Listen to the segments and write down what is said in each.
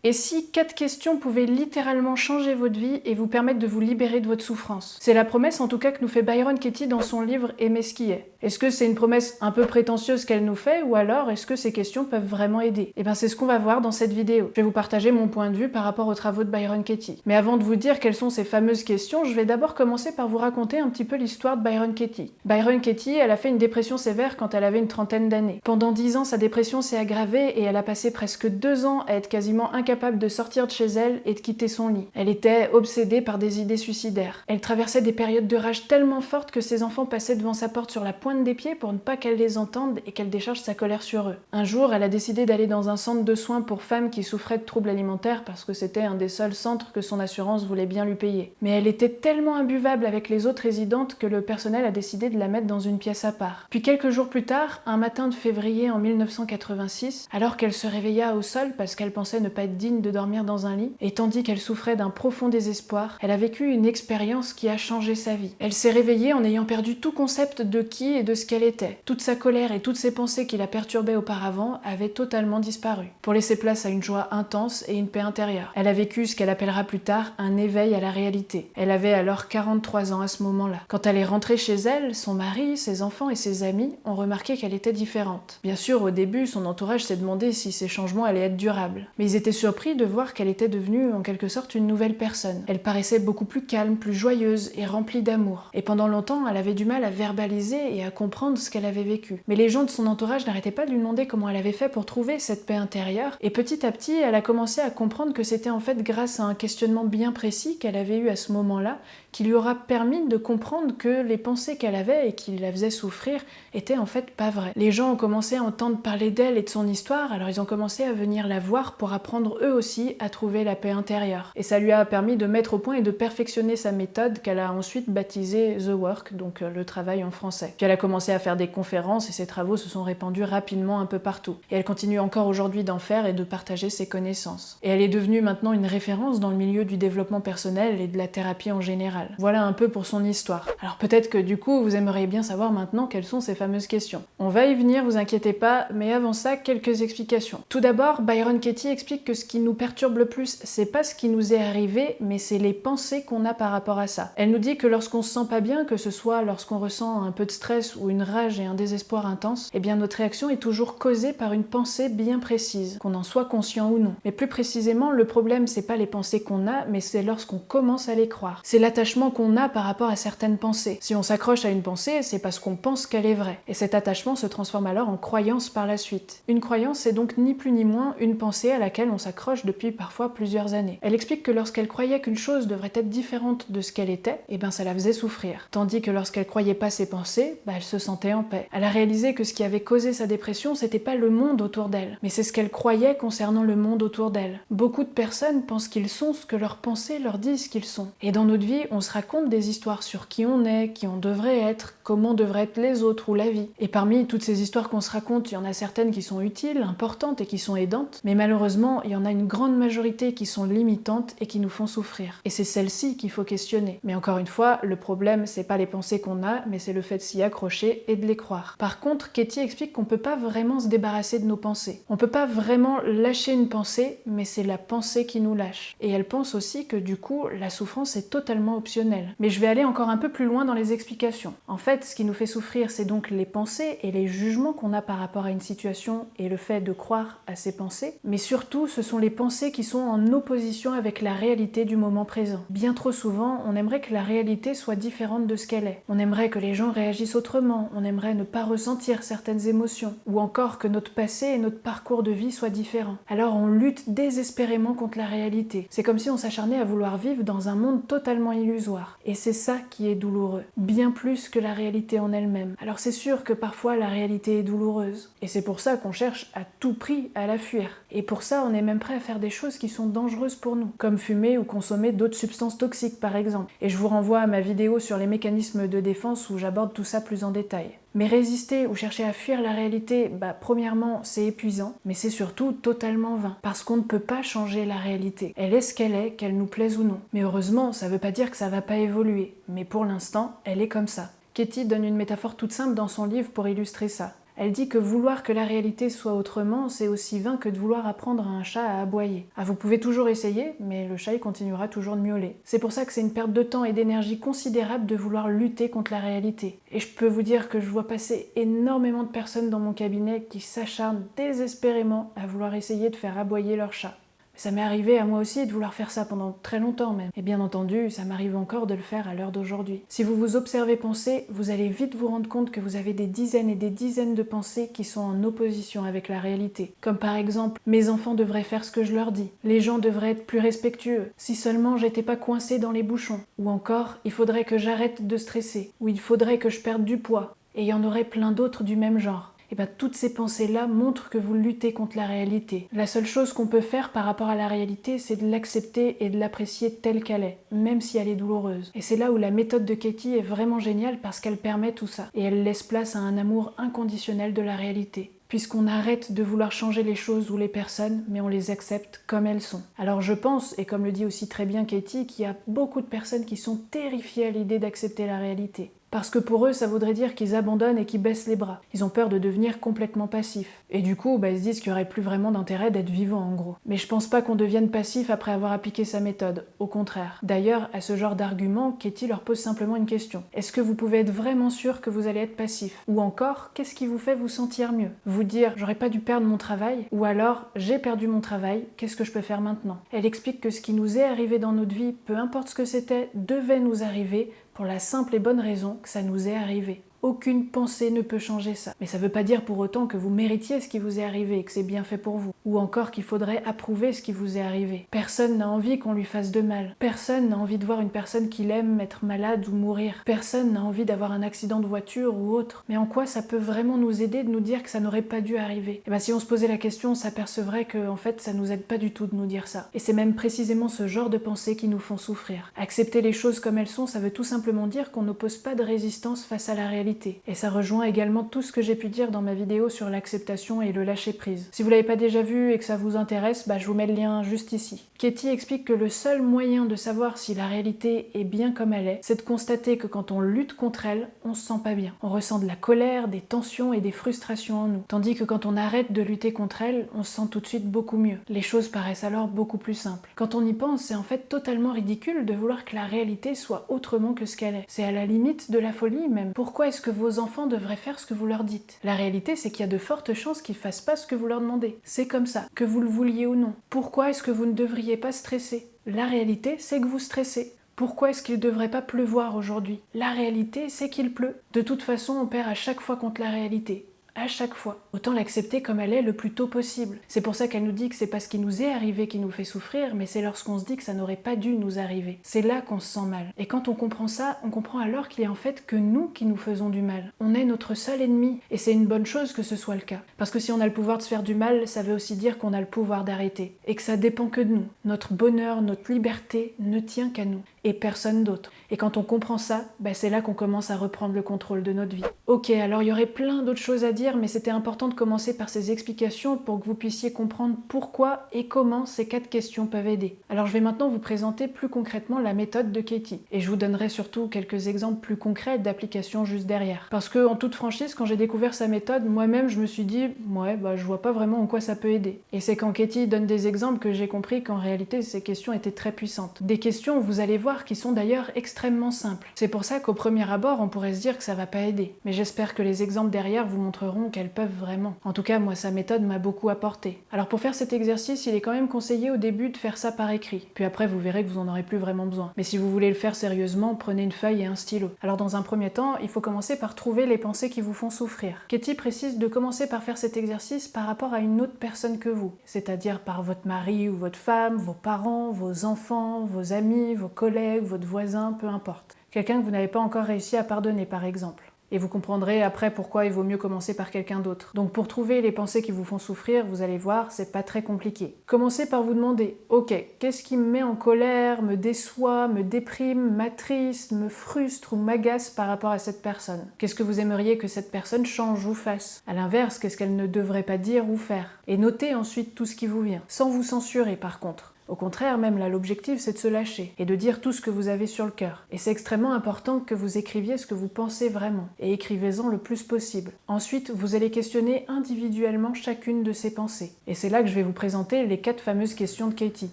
Et si 4 questions pouvaient littéralement changer votre vie et vous permettre de vous libérer de votre souffrance? C'est la promesse en tout cas que nous fait Byron Katie dans son livre Aimer ce qui est. Est-ce que c'est une promesse un peu prétentieuse qu'elle nous fait, ou alors est-ce que ces questions peuvent vraiment aider? Et bien c'est ce qu'on va voir dans cette vidéo. Je vais vous partager mon point de vue par rapport aux travaux de Byron Katie. Mais avant de vous dire quelles sont ces fameuses questions, je vais d'abord commencer par vous raconter un petit peu l'histoire de Byron Katie. Byron Katie, elle a fait une dépression sévère quand elle avait une trentaine d'années. Pendant 10 ans, sa dépression s'est aggravée et elle a passé presque 2 ans à être quasiment incapable de sortir de chez elle et de quitter son lit. Elle était obsédée par des idées suicidaires. Elle traversait des périodes de rage tellement fortes que ses enfants passaient devant sa porte sur la pointe des pieds pour ne pas qu'elle les entende et qu'elle décharge sa colère sur eux. Un jour, elle a décidé d'aller dans un centre de soins pour femmes qui souffraient de troubles alimentaires parce que c'était un des seuls centres que son assurance voulait bien lui payer. Mais elle était tellement imbuvable avec les autres résidentes que le personnel a décidé de la mettre dans une pièce à part. Puis quelques jours plus tard, un matin de février en 1986, alors qu'elle se réveilla au sol parce qu'elle pensait ne pas être digne de dormir dans un lit, et tandis qu'elle souffrait d'un profond désespoir, elle a vécu une expérience qui a changé sa vie. Elle s'est réveillée en ayant perdu tout concept de qui et de ce qu'elle était. Toute sa colère et toutes ses pensées qui la perturbaient auparavant avaient totalement disparu, pour laisser place à une joie intense et une paix intérieure. Elle a vécu ce qu'elle appellera plus tard un éveil à la réalité. Elle avait alors 43 ans à ce moment-là. Quand elle est rentrée chez elle, son mari, ses enfants et ses amis ont remarqué qu'elle était différente. Bien sûr, au début, son entourage s'est demandé si ces changements allaient être durables. Mais ils étaient surpris de voir qu'elle était devenue en quelque sorte une nouvelle personne. Elle paraissait beaucoup plus calme, plus joyeuse et remplie d'amour. Et pendant longtemps, elle avait du mal à verbaliser et à comprendre ce qu'elle avait vécu. Mais les gens de son entourage n'arrêtaient pas de lui demander comment elle avait fait pour trouver cette paix intérieure. Et petit à petit, elle a commencé à comprendre que c'était en fait grâce à un questionnement bien précis qu'elle avait eu à ce moment-là qui lui aura permis de comprendre que les pensées qu'elle avait et qui la faisaient souffrir étaient en fait pas vraies. Les gens ont commencé à entendre parler d'elle et de son histoire, alors ils ont commencé à venir la voir pour apprendre eux aussi à trouver la paix intérieure. Et ça lui a permis de mettre au point et de perfectionner sa méthode qu'elle a ensuite baptisée The Work, donc le travail en français. Puis elle a commencé à faire des conférences et ses travaux se sont répandus rapidement un peu partout. Et elle continue encore aujourd'hui d'en faire et de partager ses connaissances. Et elle est devenue maintenant une référence dans le milieu du développement personnel et de la thérapie en général. Voilà un peu pour son histoire. Alors peut-être que du coup, vous aimeriez bien savoir maintenant quelles sont ces fameuses questions. On va y venir, vous inquiétez pas, mais avant ça, quelques explications. Tout d'abord, Byron Katie explique que ce qui nous perturbe le plus, c'est pas ce qui nous est arrivé, mais c'est les pensées qu'on a par rapport à ça. Elle nous dit que lorsqu'on se sent pas bien, que ce soit lorsqu'on ressent un peu de stress ou une rage et un désespoir intense, eh bien notre réaction est toujours causée par une pensée bien précise, qu'on en soit conscient ou non. Mais plus précisément, le problème, c'est pas les pensées qu'on a, mais c'est lorsqu'on commence à les croire. C'est l'attachement qu'on a par rapport à certaines pensées. Si on s'accroche à une pensée, c'est parce qu'on pense qu'elle est vraie. Et cet attachement se transforme alors en croyance par la suite. Une croyance, c'est donc ni plus ni moins une pensée à laquelle on s'accroche depuis parfois plusieurs années. Elle explique que lorsqu'elle croyait qu'une chose devrait être différente de ce qu'elle était, eh ben ça la faisait souffrir. Tandis que lorsqu'elle croyait pas ses pensées, elle se sentait en paix. Elle a réalisé que ce qui avait causé sa dépression, c'était pas le monde autour d'elle, mais c'est ce qu'elle croyait concernant le monde autour d'elle. Beaucoup de personnes pensent qu'ils sont ce que leurs pensées leur disent qu'ils sont. Et dans notre vie, on se raconte des histoires sur qui on est, qui on devrait être, comment devraient être les autres ou la vie. Et parmi toutes ces histoires qu'on se raconte, il y en a certaines qui sont utiles, importantes et qui sont aidantes, mais malheureusement, il y en a une grande majorité qui sont limitantes et qui nous font souffrir. Et c'est celles-ci qu'il faut questionner. Mais encore une fois, le problème, c'est pas les pensées qu'on a, mais c'est le fait de s'y accrocher et de les croire. Par contre, Katie explique qu'on peut pas vraiment se débarrasser de nos pensées. On peut pas vraiment lâcher une pensée, mais c'est la pensée qui nous lâche. Et elle pense aussi que du coup, la souffrance est totalement optionnelle. Mais je vais aller encore un peu plus loin dans les explications. En fait, ce qui nous fait souffrir, c'est donc les pensées et les jugements qu'on a par rapport à une situation et le fait de croire à ces pensées. Mais surtout, ce sont les pensées qui sont en opposition avec la réalité du moment présent. Bien trop souvent, on aimerait que la réalité soit différente de ce qu'elle est. On aimerait que les gens réagissent autrement, on aimerait ne pas ressentir certaines émotions, ou encore que notre passé et notre parcours de vie soient différents. Alors on lutte désespérément contre la réalité. C'est comme si on s'acharnait à vouloir vivre dans un monde totalement illusoire. Et c'est ça qui est douloureux, bien plus que la réalité en elle-même. Alors c'est sûr que parfois la réalité est douloureuse, et c'est pour ça qu'on cherche à tout prix à la fuir. Et pour ça, on est même prêt à faire des choses qui sont dangereuses pour nous, comme fumer ou consommer d'autres substances toxiques par exemple. Et je vous renvoie à ma vidéo sur les mécanismes de défense où j'aborde tout ça plus en détail. Mais résister ou chercher à fuir la réalité, premièrement, c'est épuisant, mais c'est surtout totalement vain, parce qu'on ne peut pas changer la réalité. Elle est ce qu'elle est, qu'elle nous plaise ou non. Mais heureusement, ça veut pas dire que ça va pas évoluer, mais pour l'instant, elle est comme ça. Katie donne une métaphore toute simple dans son livre pour illustrer ça. Elle dit que vouloir que la réalité soit autrement, c'est aussi vain que de vouloir apprendre à un chat à aboyer. Ah, vous pouvez toujours essayer, mais le chat il continuera toujours de miauler. C'est pour ça que c'est une perte de temps et d'énergie considérable de vouloir lutter contre la réalité. Et je peux vous dire que je vois passer énormément de personnes dans mon cabinet qui s'acharnent désespérément à vouloir essayer de faire aboyer leur chat. Ça m'est arrivé à moi aussi de vouloir faire ça pendant très longtemps même. Et bien entendu, ça m'arrive encore de le faire à l'heure d'aujourd'hui. Si vous vous observez penser, vous allez vite vous rendre compte que vous avez des dizaines et des dizaines de pensées qui sont en opposition avec la réalité. Comme par exemple, mes enfants devraient faire ce que je leur dis. Les gens devraient être plus respectueux. Si seulement j'étais pas coincée dans les bouchons. Ou encore, il faudrait que j'arrête de stresser. Ou il faudrait que je perde du poids. Et il y en aurait plein d'autres du même genre. Et bien toutes ces pensées-là montrent que vous luttez contre la réalité. La seule chose qu'on peut faire par rapport à la réalité, c'est de l'accepter et de l'apprécier telle qu'elle est, même si elle est douloureuse. Et c'est là où la méthode de Katie est vraiment géniale parce qu'elle permet tout ça. Et elle laisse place à un amour inconditionnel de la réalité. Puisqu'on arrête de vouloir changer les choses ou les personnes, mais on les accepte comme elles sont. Alors je pense, et comme le dit aussi très bien Katie, qu'il y a beaucoup de personnes qui sont terrifiées à l'idée d'accepter la réalité. Parce que pour eux, ça voudrait dire qu'ils abandonnent et qu'ils baissent les bras. Ils ont peur de devenir complètement passifs. Et du coup, ils se disent qu'il n'y aurait plus vraiment d'intérêt d'être vivant en gros. Mais je pense pas qu'on devienne passif après avoir appliqué sa méthode. Au contraire. D'ailleurs, à ce genre d'argument, Katie leur pose simplement une question. Est-ce que vous pouvez être vraiment sûr que vous allez être passif? Ou encore, qu'est-ce qui vous fait vous sentir mieux? Vous dire, j'aurais pas dû perdre mon travail? Ou alors, j'ai perdu mon travail, qu'est-ce que je peux faire maintenant? Elle explique que ce qui nous est arrivé dans notre vie, peu importe ce que c'était, devait nous arriver pour la simple et bonne raison que ça nous est arrivé. Aucune pensée ne peut changer ça. Mais ça veut pas dire pour autant que vous méritiez ce qui vous est arrivé et que c'est bien fait pour vous. Ou encore qu'il faudrait approuver ce qui vous est arrivé. Personne n'a envie qu'on lui fasse de mal. Personne n'a envie de voir une personne qu'il aime être malade ou mourir. Personne n'a envie d'avoir un accident de voiture ou autre. Mais en quoi ça peut vraiment nous aider de nous dire que ça n'aurait pas dû arriver? Et si on se posait la question, on s'apercevrait que en fait ça nous aide pas du tout de nous dire ça. Et c'est même précisément ce genre de pensées qui nous font souffrir. Accepter les choses comme elles sont, ça veut tout simplement dire qu'on n'oppose pas de résistance face à la réalité. Et ça rejoint également tout ce que j'ai pu dire dans ma vidéo sur l'acceptation et le lâcher-prise. Si vous l'avez pas déjà vu et que ça vous intéresse, je vous mets le lien juste ici. Katie explique que le seul moyen de savoir si la réalité est bien comme elle est, c'est de constater que quand on lutte contre elle, on se sent pas bien. On ressent de la colère, des tensions et des frustrations en nous. Tandis que quand on arrête de lutter contre elle, on se sent tout de suite beaucoup mieux. Les choses paraissent alors beaucoup plus simples. Quand on y pense, c'est en fait totalement ridicule de vouloir que la réalité soit autrement que ce qu'elle est. C'est à la limite de la folie même. Pourquoi est-ce que vos enfants devraient faire ce que vous leur dites? La réalité, c'est qu'il y a de fortes chances qu'ils fassent pas ce que vous leur demandez. C'est comme ça, que vous le vouliez ou non. Pourquoi est-ce que vous ne devriez pas stresser? La réalité, c'est que vous stressez. Pourquoi est-ce qu'il ne devrait pas pleuvoir aujourd'hui? La réalité, c'est qu'il pleut. De toute façon, on perd à chaque fois contre la réalité. À chaque fois. Autant l'accepter comme elle est le plus tôt possible. C'est pour ça qu'elle nous dit que c'est pas ce qui nous est arrivé qui nous fait souffrir, mais c'est lorsqu'on se dit que ça n'aurait pas dû nous arriver. C'est là qu'on se sent mal. Et quand on comprend ça, on comprend alors qu'il y a en fait que nous qui nous faisons du mal. On est notre seul ennemi. Et c'est une bonne chose que ce soit le cas. Parce que si on a le pouvoir de se faire du mal, ça veut aussi dire qu'on a le pouvoir d'arrêter. Et que ça dépend que de nous. Notre bonheur, notre liberté ne tient qu'à nous. Et personne d'autre. Et quand on comprend ça, c'est là qu'on commence à reprendre le contrôle de notre vie. Ok, alors il y aurait plein d'autres choses à dire, mais c'était important de commencer par ces explications pour que vous puissiez comprendre pourquoi et comment ces 4 questions peuvent aider. Alors je vais maintenant vous présenter plus concrètement la méthode de Katie. Et je vous donnerai surtout quelques exemples plus concrets d'application juste derrière. Parce que, en toute franchise, quand j'ai découvert sa méthode, moi-même je me suis dit, je vois pas vraiment en quoi ça peut aider. Et c'est quand Katie donne des exemples que j'ai compris qu'en réalité ces questions étaient très puissantes. Des questions, vous allez voir, qui sont d'ailleurs extrêmement simples. C'est pour ça qu'au premier abord, on pourrait se dire que ça va pas aider. Mais j'espère que les exemples derrière vous montreront qu'elles peuvent vraiment. En tout cas, moi, sa méthode m'a beaucoup apporté. Alors pour faire cet exercice, il est quand même conseillé au début de faire ça par écrit. Puis après, vous verrez que vous en aurez plus vraiment besoin. Mais si vous voulez le faire sérieusement, prenez une feuille et un stylo. Alors dans un premier temps, il faut commencer par trouver les pensées qui vous font souffrir. Katie précise de commencer par faire cet exercice par rapport à une autre personne que vous. C'est-à-dire par votre mari ou votre femme, vos parents, vos enfants, vos amis, vos collègues, votre voisin, peu importe. Quelqu'un que vous n'avez pas encore réussi à pardonner, par exemple. Et vous comprendrez après pourquoi il vaut mieux commencer par quelqu'un d'autre. Donc pour trouver les pensées qui vous font souffrir, vous allez voir, c'est pas très compliqué. Commencez par vous demander, ok, qu'est-ce qui me met en colère, me déçoit, me déprime, m'attriste, me frustre ou m'agace par rapport à cette personne? Qu'est-ce que vous aimeriez que cette personne change ou fasse? À l'inverse, qu'est-ce qu'elle ne devrait pas dire ou faire? Et notez ensuite tout ce qui vous vient, sans vous censurer par contre. Au contraire, même là, l'objectif, c'est de se lâcher et de dire tout ce que vous avez sur le cœur. Et c'est extrêmement important que vous écriviez ce que vous pensez vraiment, et écrivez-en le plus possible. Ensuite, vous allez questionner individuellement chacune de ces pensées. Et c'est là que je vais vous présenter les 4 fameuses questions de Katie.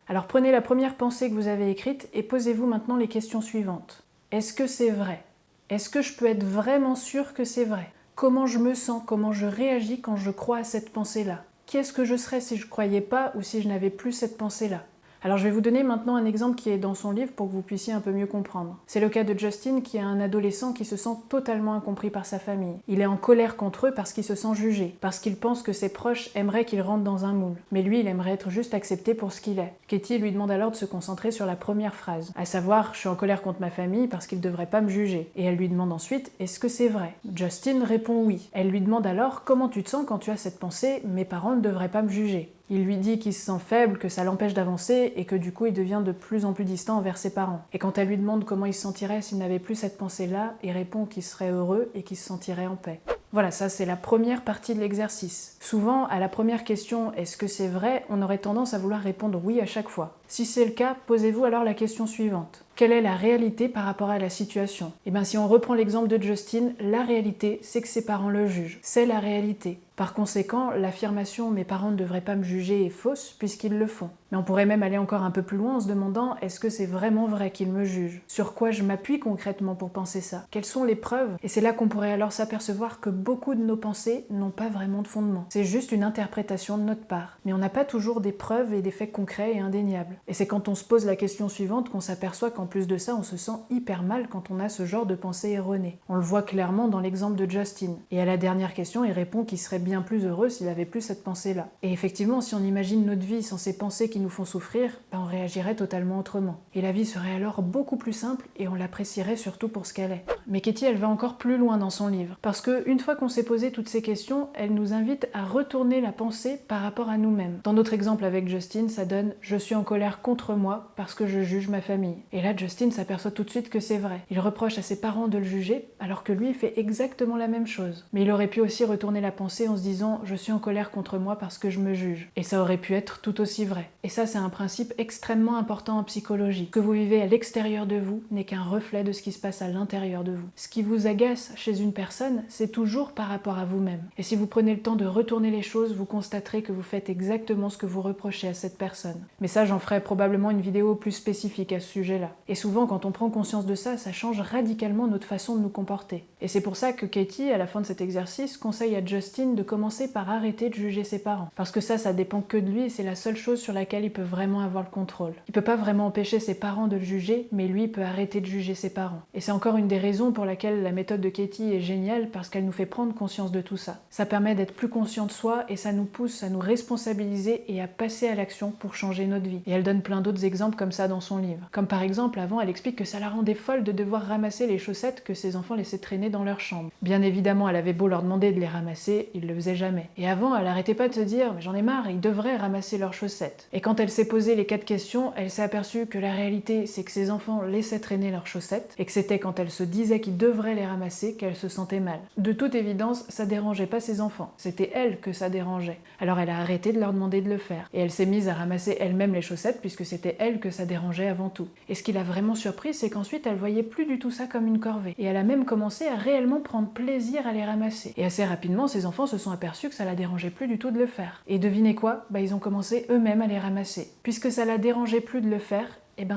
Alors prenez la première pensée que vous avez écrite et posez-vous maintenant les questions suivantes. Est-ce que c'est vrai? Est-ce que je peux être vraiment sûre que c'est vrai? Comment je me sens? Comment je réagis quand je crois à cette pensée-là? Qu'est-ce que je serais si je ne croyais pas ou si je n'avais plus cette pensée-là? Alors je vais vous donner maintenant un exemple qui est dans son livre pour que vous puissiez un peu mieux comprendre. C'est le cas de Justin qui est un adolescent qui se sent totalement incompris par sa famille. Il est en colère contre eux parce qu'il se sent jugé, parce qu'il pense que ses proches aimeraient qu'il rentre dans un moule. Mais lui, il aimerait être juste accepté pour ce qu'il est. Katie lui demande alors de se concentrer sur la première phrase, à savoir « je suis en colère contre ma famille parce qu'ils ne devraient pas me juger ». Et elle lui demande ensuite « est-ce que c'est vrai ?» Justin répond oui. Elle lui demande alors « comment tu te sens quand tu as cette pensée « mes parents ne devraient pas me juger ». Il lui dit qu'il se sent faible, que ça l'empêche d'avancer et que du coup il devient de plus en plus distant envers ses parents. Et quand elle lui demande comment il se sentirait s'il n'avait plus cette pensée-là, il répond qu'il serait heureux et qu'il se sentirait en paix. Voilà, ça c'est la première partie de l'exercice. Souvent, à la première question « est-ce que c'est vrai ?», on aurait tendance à vouloir répondre oui à chaque fois. Si c'est le cas, posez-vous alors la question suivante. Quelle est la réalité par rapport à la situation? Et bien si on reprend l'exemple de Justin, la réalité, c'est que ses parents le jugent. C'est la réalité. Par conséquent, l'affirmation « mes parents ne devraient pas me juger » est fausse puisqu'ils le font. Mais on pourrait même aller encore un peu plus loin en se demandant « est-ce que c'est vraiment vrai qu'ils me jugent? Sur quoi je m'appuie concrètement pour penser ça? Quelles sont les preuves ?» Et c'est là qu'on pourrait alors s'apercevoir que beaucoup de nos pensées n'ont pas vraiment de fondement. C'est juste une interprétation de notre part. Mais on n'a pas toujours des preuves et des faits concrets et indéniables. Et c'est quand on se pose la question suivante qu'on s'aperçoit qu'en plus de ça, on se sent hyper mal quand on a ce genre de pensée erronée. On le voit clairement dans l'exemple de Justin. Et à la dernière question, il répond qu'il serait bien plus heureux s'il avait plus cette pensée-là. Et effectivement, si on imagine notre vie sans ces pensées qui nous font souffrir, on réagirait totalement autrement. Et la vie serait alors beaucoup plus simple et on l'apprécierait surtout pour ce qu'elle est. Mais Katie, elle va encore plus loin dans son livre. Parce qu'une fois qu'on s'est posé toutes ces questions, elle nous invite à retourner la pensée par rapport à nous-mêmes. Dans notre exemple avec Justin, ça donne « je suis en colère contre moi parce que je juge ma famille ». Et là, Justin s'aperçoit tout de suite que c'est vrai. Il reproche à ses parents de le juger, alors que lui fait exactement la même chose. Mais il aurait pu aussi retourner la pensée en se disant « je suis en colère contre moi parce que je me juge ». Et ça aurait pu être tout aussi vrai. Et ça, c'est un principe extrêmement important en psychologie. Ce que vous vivez à l'extérieur de vous n'est qu'un reflet de ce qui se passe à l'intérieur de vous. Ce qui vous agace chez une personne, c'est toujours par rapport à vous-même. Et si vous prenez le temps de retourner les choses, vous constaterez que vous faites exactement ce que vous reprochez à cette personne. Mais ça, j'en ferai probablement une vidéo plus spécifique à ce sujet-là. Et souvent, quand on prend conscience de ça, ça change radicalement notre façon de nous comporter. Et c'est pour ça que Katie, à la fin de cet exercice, conseille à Justin de commencer par arrêter de juger ses parents. Parce que ça dépend que de lui et c'est la seule chose sur laquelle il peut vraiment avoir le contrôle. Il peut pas vraiment empêcher ses parents de le juger, mais lui peut arrêter de juger ses parents. Et c'est encore une des raisons pour laquelle la méthode de Katie est géniale, parce qu'elle nous fait prendre conscience de tout ça. Ça permet d'être plus conscient de soi et ça nous pousse à nous responsabiliser et à passer à l'action pour changer notre vie. Et elle donne plein d'autres exemples comme ça dans son livre. Comme par exemple, avant, elle explique que ça la rendait folle de devoir ramasser les chaussettes que ses enfants laissaient traîner dans leur chambre. Bien évidemment, elle avait beau leur demander de les ramasser, ils le faisaient jamais. Et avant, elle arrêtait pas de se dire « mais j'en ai marre, ils devraient ramasser leurs chaussettes ». Et quand elle s'est posé les 4 questions, elle s'est aperçue que la réalité, c'est que ses enfants laissaient traîner leurs chaussettes et que c'était quand elle se disait qu'ils devraient les ramasser qu'elle se sentait mal. De toute évidence, ça dérangeait pas ses enfants, c'était elle que ça dérangeait. Alors elle a arrêté de leur demander de le faire. Et elle s'est mise à ramasser elle-même les chaussettes puisque c'était elle que ça dérangeait avant tout. Et ce qui l'a vraiment surpris, c'est qu'ensuite elle voyait plus du tout ça comme une corvée. Et elle a même commencé à réellement prendre plaisir à les ramasser. Et assez rapidement, ses enfants se sont aperçus que ça la dérangeait plus du tout de le faire. Et devinez quoi? Ils ont commencé eux-mêmes à les ramasser. Puisque ça la dérangeait plus de le faire,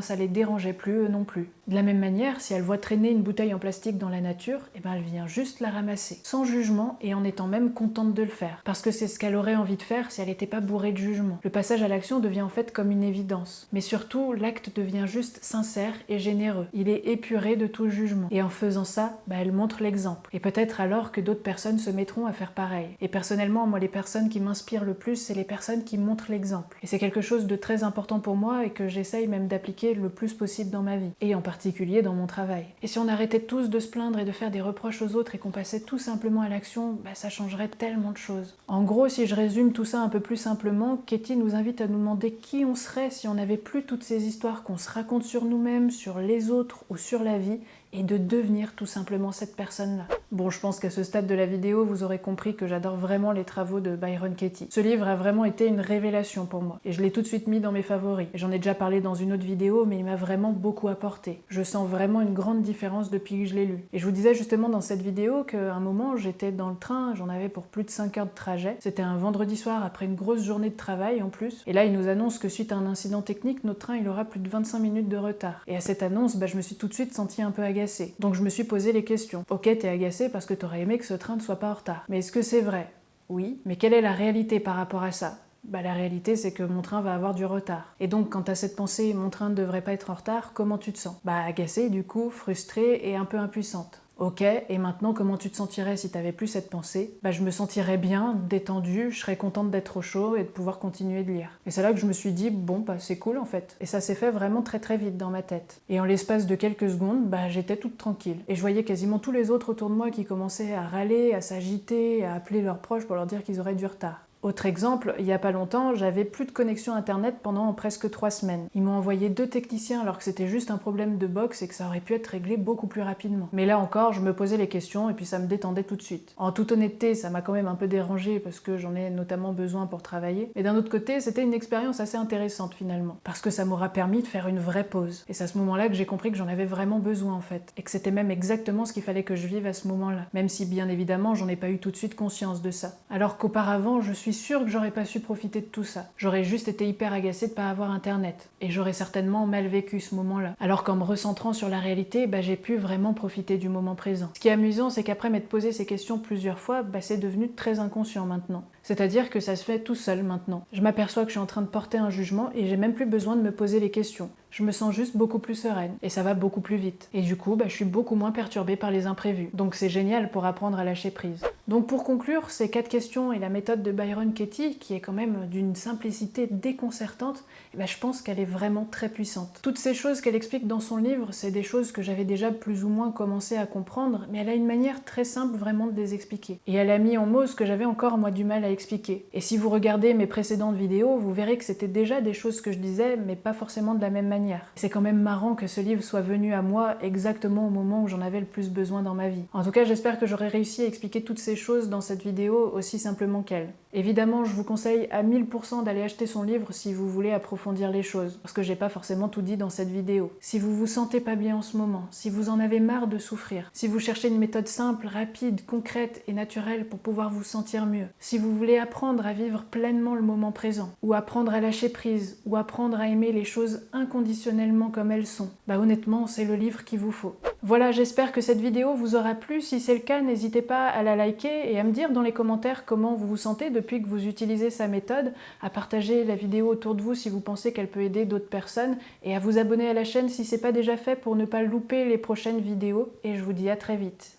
ça les dérangeait plus eux non plus. De la même manière, si elle voit traîner une bouteille en plastique dans la nature, elle vient juste la ramasser, sans jugement et en étant même contente de le faire. Parce que c'est ce qu'elle aurait envie de faire si elle n'était pas bourrée de jugement. Le passage à l'action devient en fait comme une évidence. Mais surtout, l'acte devient juste sincère et généreux. Il est épuré de tout jugement. Et en faisant ça, elle montre l'exemple. Et peut-être alors que d'autres personnes se mettront à faire pareil. Et personnellement, moi, les personnes qui m'inspirent le plus, c'est les personnes qui montrent l'exemple. Et c'est quelque chose de très important pour moi et que j'essaye même d'appliquer le plus possible dans ma vie, et en particulier dans mon travail. Et si on arrêtait tous de se plaindre et de faire des reproches aux autres et qu'on passait tout simplement à l'action, ça changerait tellement de choses. En gros, si je résume tout ça un peu plus simplement, Katie nous invite à nous demander qui on serait si on n'avait plus toutes ces histoires qu'on se raconte sur nous-mêmes, sur les autres ou sur la vie, et de devenir tout simplement cette personne-là. Bon, je pense qu'à ce stade de la vidéo, vous aurez compris que j'adore vraiment les travaux de Byron Katie. Ce livre a vraiment été une révélation pour moi, et je l'ai tout de suite mis dans mes favoris. J'en ai déjà parlé dans une autre vidéo, mais il m'a vraiment beaucoup apporté. Je sens vraiment une grande différence depuis que je l'ai lu. Et je vous disais justement dans cette vidéo qu'à un moment, j'étais dans le train, j'en avais pour plus de 5 heures de trajet. C'était un vendredi soir après une grosse journée de travail en plus. Et là, il nous annonce que suite à un incident technique, notre train il aura plus de 25 minutes de retard. Et à cette annonce, je me suis tout de suite sentie un peu agacée. Donc je me suis posé les questions. Ok, t'es agacée parce que t'aurais aimé que ce train ne soit pas en retard. Mais est-ce que c'est vrai? Oui. Mais quelle est la réalité par rapport à ça? La réalité, c'est que mon train va avoir du retard. Et donc, quand t'as cette pensée, mon train ne devrait pas être en retard, comment tu te sens? Agacée, du coup, frustrée et un peu impuissante. Ok, et maintenant, comment tu te sentirais si t'avais plus cette pensée? Je me sentirais bien, détendue, je serais contente d'être au chaud et de pouvoir continuer de lire. Et c'est là que je me suis dit, bon, c'est cool en fait. Et ça s'est fait vraiment très très vite dans ma tête. Et en l'espace de quelques secondes, j'étais toute tranquille. Et je voyais quasiment tous les autres autour de moi qui commençaient à râler, à s'agiter, à appeler leurs proches pour leur dire qu'ils auraient du retard. Autre exemple, il y a pas longtemps, j'avais plus de connexion internet pendant presque 3 semaines. Ils m'ont envoyé 2 techniciens alors que c'était juste un problème de box et que ça aurait pu être réglé beaucoup plus rapidement. Mais là encore, je me posais les questions et puis ça me détendait tout de suite. En toute honnêteté, ça m'a quand même un peu dérangée parce que j'en ai notamment besoin pour travailler. Mais d'un autre côté, c'était une expérience assez intéressante finalement. Parce que ça m'aura permis de faire une vraie pause. Et c'est à ce moment-là que j'ai compris que j'en avais vraiment besoin en fait. Et que c'était même exactement ce qu'il fallait que je vive à ce moment-là. Même si bien évidemment, j'en ai pas eu tout de suite conscience de ça. Alors qu'auparavant, je suis sûre que j'aurais pas su profiter de tout ça. J'aurais juste été hyper agacée de pas avoir internet. Et j'aurais certainement mal vécu ce moment-là. Alors qu'en me recentrant sur la réalité, j'ai pu vraiment profiter du moment présent. Ce qui est amusant, c'est qu'après m'être posé ces questions plusieurs fois, c'est devenu très inconscient maintenant. C'est-à-dire que ça se fait tout seul maintenant. Je m'aperçois que je suis en train de porter un jugement et j'ai même plus besoin de me poser les questions. Je me sens juste beaucoup plus sereine et ça va beaucoup plus vite. Et du coup, je suis beaucoup moins perturbée par les imprévus. Donc c'est génial pour apprendre à lâcher prise. Donc pour conclure, ces 4 questions et la méthode de Byron Katie, qui est quand même d'une simplicité déconcertante, je pense qu'elle est vraiment très puissante. Toutes ces choses qu'elle explique dans son livre, c'est des choses que j'avais déjà plus ou moins commencé à comprendre, mais elle a une manière très simple vraiment de les expliquer. Et elle a mis en mots ce que j'avais encore moi du mal à expliquer. Et si vous regardez mes précédentes vidéos, vous verrez que c'était déjà des choses que je disais, mais pas forcément de la même manière. C'est quand même marrant que ce livre soit venu à moi exactement au moment où j'en avais le plus besoin dans ma vie. En tout cas, j'espère que j'aurai réussi à expliquer toutes ces choses dans cette vidéo aussi simplement qu'elle. Évidemment, je vous conseille à 1000% d'aller acheter son livre si vous voulez approfondir les choses, parce que j'ai pas forcément tout dit dans cette vidéo. Si vous vous sentez pas bien en ce moment, si vous en avez marre de souffrir, si vous cherchez une méthode simple, rapide, concrète et naturelle pour pouvoir vous sentir mieux, si vous voulez apprendre à vivre pleinement le moment présent, ou apprendre à lâcher prise, ou apprendre à aimer les choses inconditionnellement comme elles sont, honnêtement, c'est le livre qu'il vous faut. Voilà, j'espère que cette vidéo vous aura plu. Si c'est le cas, n'hésitez pas à la liker et à me dire dans les commentaires comment vous vous sentez depuis que vous utilisez sa méthode, à partager la vidéo autour de vous si vous pensez qu'elle peut aider d'autres personnes, et à vous abonner à la chaîne si c'est pas déjà fait pour ne pas louper les prochaines vidéos, et je vous dis à très vite.